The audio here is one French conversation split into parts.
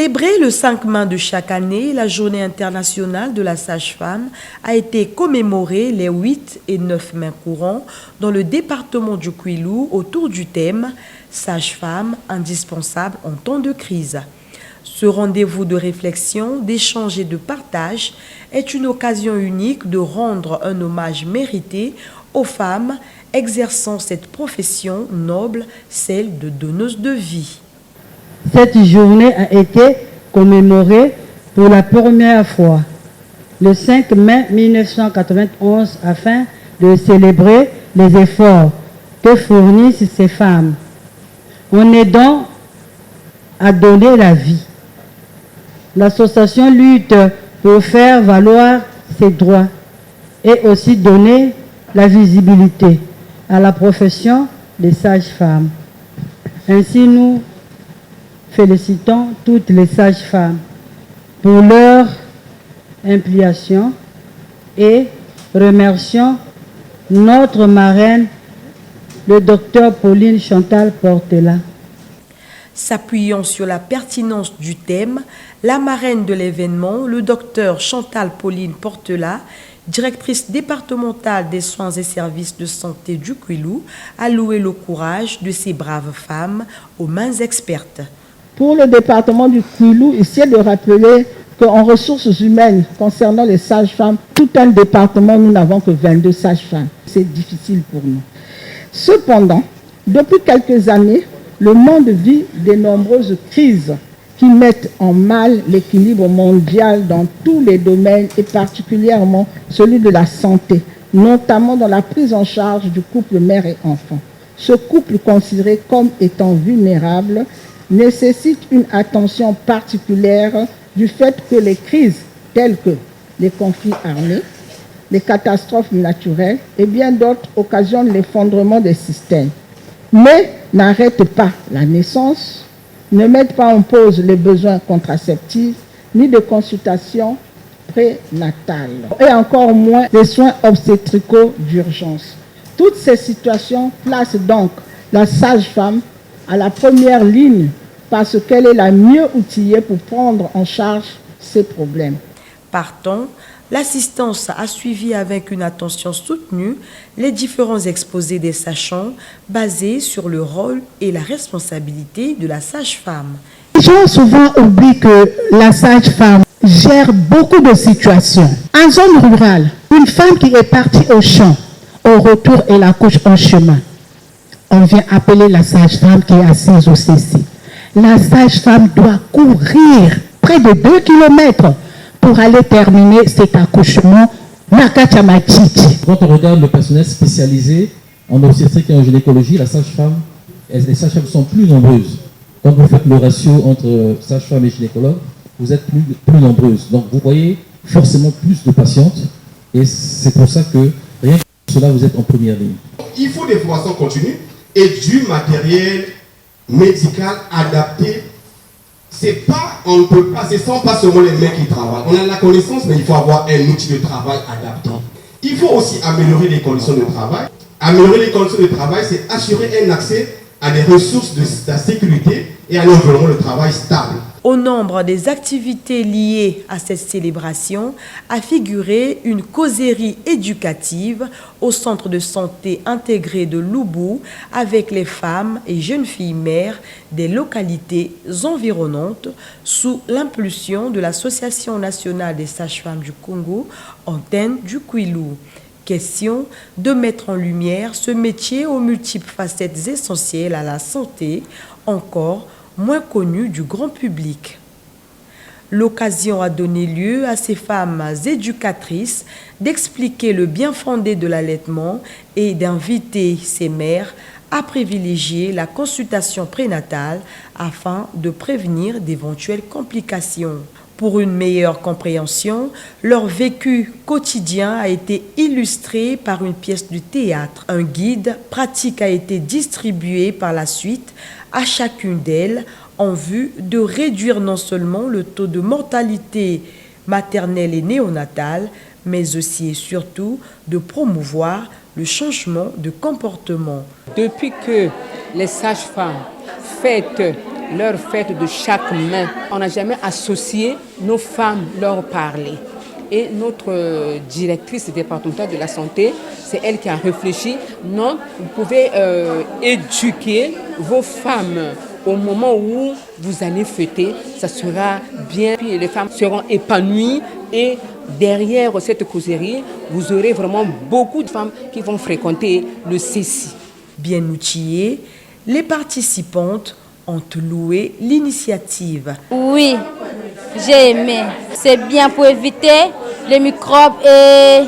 Célébrée le 5 mai de chaque année, la Journée internationale de la sage-femme a été commémorée les 8 et 9 mai courants dans le département du Kwilu autour du thème « Sage-femme indispensable en temps de crise ». Ce rendez-vous de réflexion, d'échange et de partage est une occasion unique de rendre un hommage mérité aux femmes exerçant cette profession noble, celle de donneuse de vie. Cette journée a été commémorée pour la première fois le 5 mai 1991 afin de célébrer les efforts que fournissent ces femmes en aidant à donner la vie. L'association lutte pour faire valoir ses droits et aussi donner la visibilité à la profession des sages-femmes. Ainsi, nous félicitons toutes les sages-femmes pour leur implication et remercions notre marraine, le docteur Pauline Chantal Portela. S'appuyant sur la pertinence du thème, la marraine de l'événement, le docteur Chantal Pauline Portela, directrice départementale des soins et services de santé du Kwilu, a loué le courage de ces braves femmes aux mains expertes. Pour le département du Kwilu, ici de rappeler qu'en ressources humaines, concernant les sages-femmes, tout un département, nous n'avons que 22 sages-femmes. C'est difficile pour nous. Cependant, depuis quelques années, le monde vit de nombreuses crises qui mettent en mal l'équilibre mondial dans tous les domaines et particulièrement celui de la santé, notamment dans la prise en charge du couple mère et enfant. Ce couple considéré comme étant vulnérable nécessite une attention particulière du fait que les crises telles que les conflits armés, les catastrophes naturelles et bien d'autres occasionnent l'effondrement des systèmes, mais n'arrêtent pas la naissance, ne mettent pas en pause les besoins contraceptifs, ni de consultations prénatales, et encore moins les soins obstétricaux d'urgence. Toutes ces situations placent donc la sage-femme à la première ligne parce qu'elle est la mieux outillée pour prendre en charge ces problèmes. Partant, l'assistance a suivi avec une attention soutenue les différents exposés des sachants basés sur le rôle et la responsabilité de la sage-femme. Les gens souvent oublient que la sage-femme gère beaucoup de situations. En zone rurale, une femme qui est partie au champ, au retour elle accouche en chemin. On vient appeler la sage-femme qui est assise au CC. La sage-femme doit courir près de 2 kilomètres pour aller terminer cet accouchement. Quand on regarde le personnel spécialisé en obstétrique et en gynécologie, les sages-femmes sont plus nombreuses. Quand vous faites le ratio entre sage-femme et gynécologue, vous êtes plus nombreuses. Donc vous voyez forcément plus de patientes et c'est pour ça que rien que cela, vous êtes en première ligne. Il faut des formations continues et du matériel médical adapté. On ne peut pas, ce ne sont pas seulement les mecs qui travaillent. On a la connaissance, mais il faut avoir un outil de travail adapté. Il faut aussi améliorer les conditions de travail. Améliorer les conditions de travail, c'est assurer un accès à des ressources de la sécurité et à un environnement de travail stable. Au nombre des activités liées à cette célébration a figuré une causerie éducative au centre de santé intégré de Lubu avec les femmes et jeunes filles mères des localités environnantes sous l'impulsion de l'Association nationale des sages-femmes du Congo, antenne du Kwilu. Question de mettre en lumière ce métier aux multiples facettes essentielles à la santé, encore moins connu du grand public. L'occasion a donné lieu à ces femmes éducatrices d'expliquer le bien fondé de l'allaitement et d'inviter ces mères à privilégier la consultation prénatale afin de prévenir d'éventuelles complications. Pour une meilleure compréhension, leur vécu quotidien a été illustré par une pièce de théâtre. Un guide pratique a été distribué par la suite à chacune d'elles en vue de réduire non seulement le taux de mortalité maternelle et néonatale, mais aussi et surtout de promouvoir le changement de comportement. Depuis que les sages-femmes fêtent leur fête de chaque main. On n'a jamais associé nos femmes leur parler. Et notre directrice départementale de la santé, c'est elle qui a réfléchi. Non, vous pouvez éduquer vos femmes au moment où vous allez fêter, ça sera bien. Puis les femmes seront épanouies et derrière cette causerie, vous aurez vraiment beaucoup de femmes qui vont fréquenter le CECI. Bien outillées, les participantes ont loué l'initiative. Oui, j'ai aimé. C'est bien pour éviter les microbes et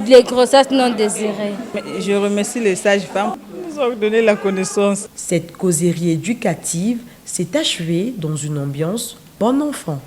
les grossesses non désirées. Je remercie les sages-femmes qui nous ont donné la connaissance. Cette causerie éducative s'est achevée dans une ambiance bon enfant.